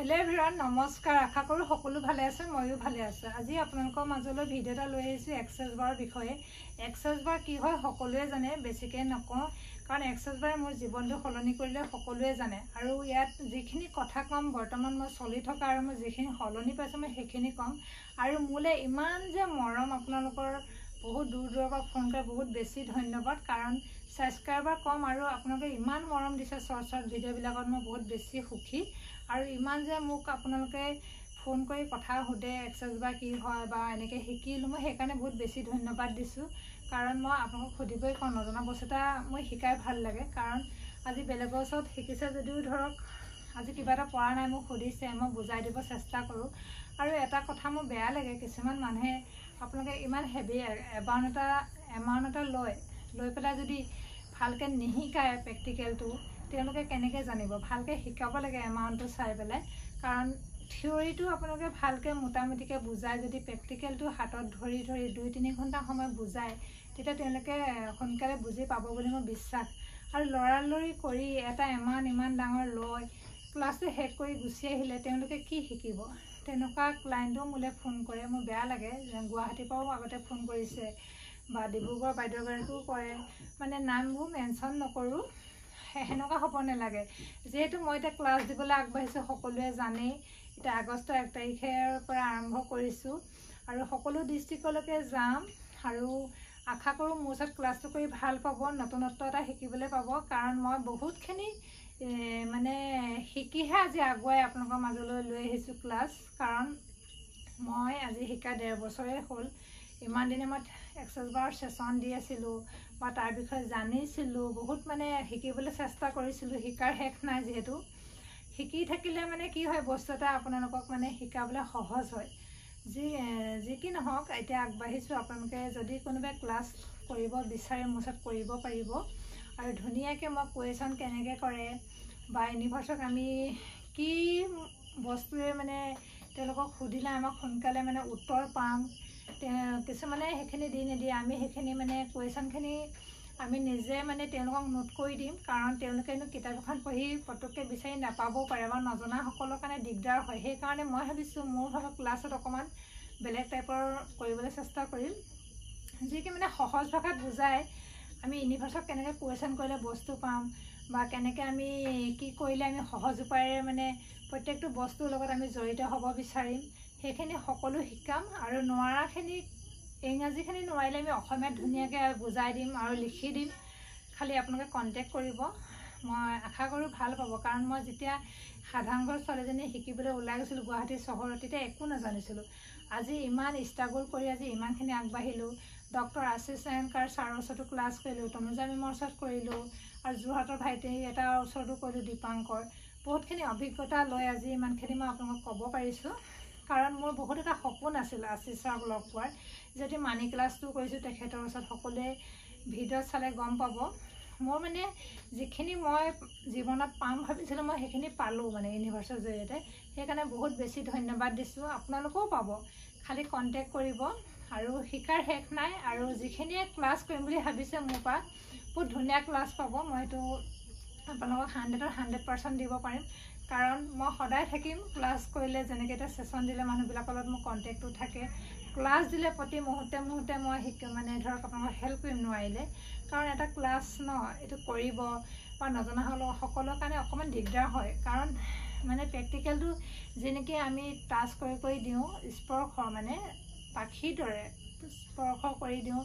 Hello everyone नमस्कार आशा करूँ सकलो भाले आछे मयो भाले आछो। আজি আপোনালোকৰ মাজলৈ ভিডিঅ' এটা লৈ আহিছোঁ এক্সাৰসাইজ বাৰৰ বিষয়ে। এক্সাৰসাইজ বাৰ কি হয় সকলোৱে জানে, বেছিকৈ নকওঁ কাৰণ এক্সাৰসাইজ বাৰে মোৰ জীৱনটো সলনি কৰিলে সকলোৱে জানে। আৰু ইয়াত যিখিনি কথা কম বৰ্তমান মই চলি থকা আৰু মই যিখিনি সলনি পাইছোঁ মই সেইখিনি কম। আৰু মোলৈ ইমান যে মৰম আপোনালোকৰ বহুত দূৰ দূৰৰ পৰা ফোন কৰে, বহুত বেছি ধন্যবাদ। কাৰণ ছাবস্ক্ৰাইবাৰ কম আৰু আপোনালোকে ইমান মৰম দিছে শৰ্ট ভিডিঅ'বিলাকত মই বহুত বেছি সুখী। আৰু ইমান যে মোক আপোনালোকে ফোন কৰি কথা সোধে এক্সাৰসাইজ বা কি হয় বা এনেকৈ শিকিলোঁ, মই সেইকাৰণে বহুত বেছি ধন্যবাদ দিছোঁ। কাৰণ মই আপোনালোকক সুধিবই কওঁ, নজনা বস্তু এটা মই শিকাই ভাল লাগে। কাৰণ আজি বেলেগৰ ওচৰত শিকিছে যদিও ধৰক আজি কিবা এটা পৰা নাই মোক সুধিছে, মই বুজাই দিব চেষ্টা কৰোঁ। আৰু এটা কথা মোৰ বেয়া লাগে, কিছুমান মানুহে আপোনালোকে ইমান হেভি এমাউণ্ট এটা লৈ পেলাই যদি ভালকৈ নিশিকায় প্ৰেক্টিকেলটো, তেওঁলোকে কেনেকৈ জানিব। ভালকৈ শিকাব লাগে এমাউণ্টটো চাই পেলাই। কাৰণ থিয়ৰিটো আপোনালোকে ভালকৈ মোটামুটিকৈ বুজায়, যদি প্ৰেক্টিকেলটো হাতত ধৰি 2-3 ঘণ্টা সময় বুজায়, তেতিয়া তেওঁলোকে সোনকালে বুজি পাব বুলি মই বিশ্বাস। আৰু লৰালৰি কৰি এটা ইমান ডাঙৰ লৈ ক্লাছটো শেষ কৰি গুচি আহিলে তেওঁলোকে কি শিকিব। তেনেকুৱা ক্লাইণ্টেও মোলৈ ফোন কৰে, মোৰ বেয়া লাগে। গুৱাহাটীৰ পৰাও আগতে ফোন কৰিছে বা ডিব্ৰুগড় বাইদেউগৰাকীও কৰে, মানে নামবোৰ মেনশ্যন নকৰোঁ, সেনেকুৱা হ'ব নালাগে। যিহেতু মই এতিয়া ক্লাছ দিবলৈ আগবাঢ়িছোঁ সকলোৱে জানেই। এতিয়া আগষ্টৰ 1 তাৰিখৰ পৰা আৰম্ভ কৰিছোঁ আৰু সকলো ডিষ্ট্ৰিক্টলৈকে যাম। আৰু আশা কৰোঁ মোৰ ওচৰত ক্লাছটো কৰি ভাল পাব, নতুনত্ব এটা শিকিবলৈ পাব। কাৰণ মই বহুতখিনি মানে শিকিহে আজি আগুৱাই আপোনালোকৰ মাজলৈ লৈ আহিছোঁ ক্লাছ। কাৰণ মই আজি শিকা 1.5 বছৰেই হ'ল। ইমান দিনে মই এক্সাৰসাইজ বাৰ ছেশ্যন দি আছিলোঁ বা তাৰ বিষয়ে জানিছিলোঁ, বহুত মানে শিকিবলৈ চেষ্টা কৰিছিলোঁ। শিকাৰ শেষ নাই, যিহেতু শিকি থাকিলে মানে কি হয় বস্তু এটা আপোনালোকক মানে শিকাবলৈ সহজ হয়। যি কি নহওক, এতিয়া আগবাঢ়িছোঁ। আপোনালোকে যদি কোনোবাই ক্লাছ কৰিব বিচাৰে মোৰ ওচৰত কৰিব পাৰিব। আৰু ধুনীয়াকৈ মই কুৱেশ্যন কেনেকৈ কৰে বা ইউনিভাৰ্চক আমি কি বস্তুৱে মানে তেওঁলোকক সুধিলে আমাক সোনকালে মানে উত্তৰ পাম, কিছুমানে সেইখিনি দি নিদিয়ে। আমি সেইখিনি মানে কুৱেশ্যনখিনি আমি নিজে মানে তেওঁলোকক নোট কৰি দিম। কাৰণ তেওঁলোকেনো কিতাপ এখন পঢ়ি পটককৈ বিচাৰি নাপাবও পাৰে বা নজনাসকলৰ কাৰণে দিগদাৰ হয়। সেইকাৰণে মই ভাবিছোঁ মোৰ ভাগৰ ক্লাছত অকণমান বেলেগ টাইপৰ কৰিবলৈ চেষ্টা কৰিম, যি কি মানে সহজ ভাষাত বুজাই আমি ইউনিভাৰ্চক কেনেকৈ কুৱেশ্যন কৰিলে বস্তু পাম বা কেনেকৈ আমি কি কৰিলে আমি সহজ উপায়েৰে মানে প্ৰত্যেকটো বস্তুৰ লগত আমি জড়িত হ'ব বিচাৰিম, সেইখিনি সকলো শিকাম। আৰু নোৱাৰাখিনি ইংৰাজীখিনি নোৱাৰিলে আমি অসমীয়াত ধুনীয়াকৈ বুজাই দিম আৰু লিখি দিম। খালি আপোনালোকে কণ্টেক্ট কৰিব, মই আশা কৰোঁ ভাল পাব। কাৰণ মই যেতিয়া সাধাৰণ ঘৰ ছোৱালীজনী শিকিবলৈ ওলাই গৈছিলোঁ গুৱাহাটী চহৰত, তেতিয়া একো নাজানিছিলোঁ। আজি ইমান ষ্ট্ৰাগল কৰি আজি ইমানখিনি আগবাঢ়িলোঁ। ডক্টৰ আশিষ নাৰায়ণকাৰ ছাৰৰ ওচৰতো ক্লাছ কৰিলোঁ, তনুজা মেমৰ ওচৰত কৰিলোঁ, আৰু যোৰহাটৰ ভাইটি এটাৰ ওচৰতো কৰিলোঁ, দীপাংকৰ। বহুতখিনি অভিজ্ঞতা লৈ আজি ইমানখিনি মই আপোনালোকক ক'ব পাৰিছোঁ। কাৰণ মোৰ বহুত এটা সপোন আছিল আশিষ ছাৰক লগ পোৱাৰ। যদি মানি ক্লাছটো কৰিছোঁ তেখেতৰ ওচৰত, সকলোৱে ভিডিঅ'ত চালে গম পাব। মোৰ মানে যিখিনি মই জীৱনত পাম ভাবিছিলোঁ মই সেইখিনি পালোঁ মানে ইউনিভাৰ্চৰ জৰিয়তে। সেইকাৰণে বহুত বেছি ধন্যবাদ দিছোঁ। আপোনালোকেও পাব, খালি কণ্টেক্ট কৰিব। আৰু শিকাৰ শেষ নাই। আৰু যিখিনিয়ে ক্লাছ কৰিম বুলি ভাবিছে মোৰ পৰা বহুত ধুনীয়া ক্লাছ পাব। মই সেইটো আপোনালোকক 100% দিব পাৰিম। কাৰণ মই সদায় থাকিম ক্লাছ কৰিলে। যেনেকৈ এতিয়া ছেশ্যন দিলে মানুহবিলাকৰ লগত মোৰ কণ্টেক্টটো থাকে, ক্লাছ দিলে প্ৰতি মুহূৰ্তে মই মানে ধৰক আপোনালোকক হেল্প কৰিম নোৱাৰিলে। কাৰণ এটা ক্লাছ এইটো কৰিব বা নজনা সকলৰ কাৰণে অকণমান দিগদাৰ হয়। কাৰণ মানে প্ৰেক্টিকেলটো যেনেকৈ আমি টাচ কৰি দিওঁ, স্পৰ্শ মানে পাখিৰ দৰে স্পৰ্শ কৰি দিওঁ,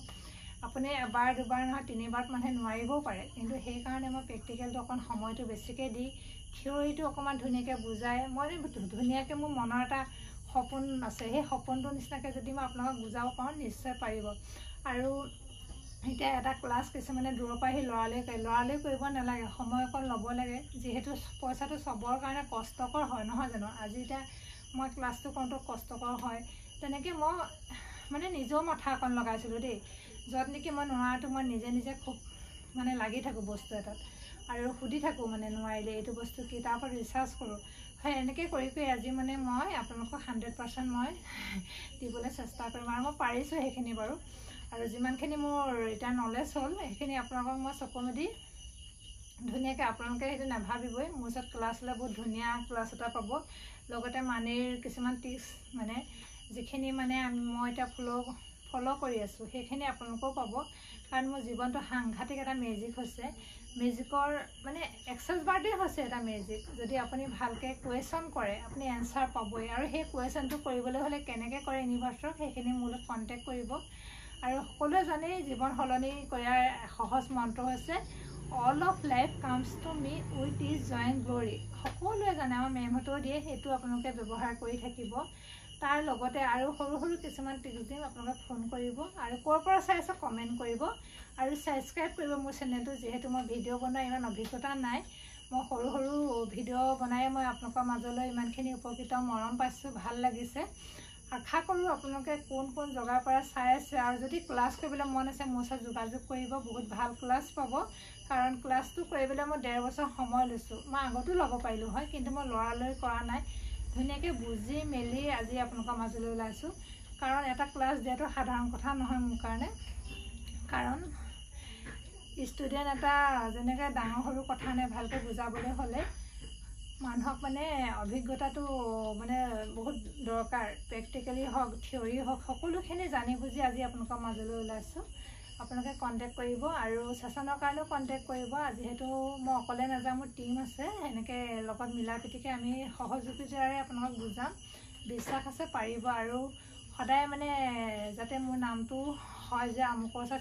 আপুনি এবাৰ 2বাৰ নহয় 3বাৰত মানুহে নোৱাৰিবও পাৰে। কিন্তু সেইকাৰণে মই প্ৰেক্টিকেলটো অকণ সময়টো বেছিকৈ দি থিয়ৰিটো অকণমান ধুনীয়াকৈ বুজাই, মই ধুনীয়াকৈ মোৰ মনৰ এটা সপোন আছে, সেই সপোনটোৰ নিচিনাকৈ যদি মই আপোনালোকক বুজাব পাৰোঁ নিশ্চয় পাৰিব। আৰু এতিয়া এটা ক্লাছ কিছুমানে দূৰৰ পৰা আহি লৰালৰি কৰিব নালাগে, সময় অকণ ল'ব লাগে। যিহেতু পইচাটো চবৰ কাৰণে কষ্টকৰ হয়, নহয় জানো। আজি এতিয়া মই ক্লাছটো কৰোঁতো কষ্টকৰ হয়, তেনেকৈ মই মানে নিজেও মাথা অকণ লগাইছিলোঁ দেই। য'ত নেকি মই নোৱাৰাটো মই নিজে খুব মানে লাগি থাকোঁ বস্তু এটাত আৰু সুধি থাকোঁ মানে নোৱাৰিলে এইটো বস্তু কি, তাৰ ওপৰত ৰিচাৰ্চ কৰোঁ। হয়, এনেকৈ কৰি আজি মানে মই আপোনালোকক 100% মই দিবলৈ চেষ্টা কৰিম। আৰু মই পাৰিছোঁ সেইখিনি বাৰু। আৰু যিমানখিনি মোৰ এতিয়া নলেজ হ'ল সেইখিনি আপোনালোকক মই চকু মুদি ধুনীয়াকৈ আপোনালোকে সেইটো নাভাবিবই। মোৰ ওচৰত ক্লাছ হ'লে বহুত ধুনীয়া ক্লাছ এটা পাব। লগতে মানিৰ কিছুমান টিপছ মানে যিখিনি মানে মই এতিয়া ফ'ল' কৰি আছোঁ সেইখিনি আপোনালোকেও পাব। কাৰণ মোৰ জীৱনটো সাংঘাতিক এটা মেজিক হৈছে। মেজিকৰ মানে এক্সেছ বাৰতেই হৈছে এটা মেজিক। যদি আপুনি ভালকৈ কুৱেশ্যন কৰে আপুনি এনচাৰ পাবই। আৰু সেই কুৱেশ্যনটো কৰিবলৈ হ'লে কেনেকৈ কৰে ইউনিভাৰ্চক সেইখিনি মোৰ লগত কণ্টেক্ট কৰিব। আৰু সকলোৱে জানেই জীৱন সলনি কৰাৰ সহজ মন্ত্ৰ হৈছে all of life comes to me with is joy and glory. সকলোৱে জানে, আমাৰ মেমহঁতেও দিয়ে, সেইটো আপোনালোকে ব্যৱহাৰ কৰি থাকিব। তাৰ লগতে আৰু সৰু সৰু কিছুমান টিপছ দিম, আপোনালোকে ফোন কৰিব আৰু ক'ৰ পৰা চাইছে কমেণ্ট কৰিব আৰু ছাবস্ক্ৰাইব কৰিব মোৰ চেনেলটো। যিহেতু মই ভিডিঅ' বনোৱা ইমান অভিজ্ঞতা নাই, মই সৰু সৰু ভিডিঅ' বনাই মই আপোনালোকৰ মাজলৈ ইমানখিনি উপকৃত মৰম পাইছোঁ, ভাল লাগিছে। আশা কৰোঁ আপোনালোকে কোন কোন জেগাৰ পৰা চাই আছে আৰু যদি ক্লাছ কৰিবলৈ মন আছে মোৰ ওচৰত যোগাযোগ কৰিব। বহুত ভাল ক্লাছ পাব। কাৰণ ক্লাছটো কৰিবলৈ মই 1.5 বছৰ সময় লৈছোঁ। মই আগতো ল'ব পাৰিলোঁ হয়, কিন্তু মই লৰালৰি কৰা নাই। ধুনীয়াকৈ বুজি মেলি আজি আপোনালোকৰ মাজলৈ ওলাইছোঁ। কাৰণ এটা ক্লাছ দিয়াটো সাধাৰণ কথা নহয় মোৰ কাৰণে। কাৰণ ষ্টুডেণ্ট এটা যেনেকৈ ডাঙৰ সৰু কথা নাই, ভালকৈ বুজাবলৈ হ'লে মানুহক মানে অভিজ্ঞতাটো মানে বহুত দৰকাৰ। প্ৰেক্টিকেলি হওক থিয়ৰী হওক সকলোখিনি জানি বুজি আজি আপোনালোকৰ মাজলৈ ওলাইছোঁ। আপোনালোকে কণ্টেক্ট কৰিব আৰু ছেশ্যনৰ কাৰণেও কণ্টেক্ট কৰিব। যিহেতু মই অকলে নাযাওঁ, মোৰ টীম আছে, এনেকৈ লগত মিলা প্ৰীতিকৈ আমি সহযোগিতাৰে আপোনালোকক বুজাম। বিশ্বাস আছে পাৰিব। আৰু সদায় মানে যাতে মোৰ নামটো হয় যে আমুকৰ ওচৰত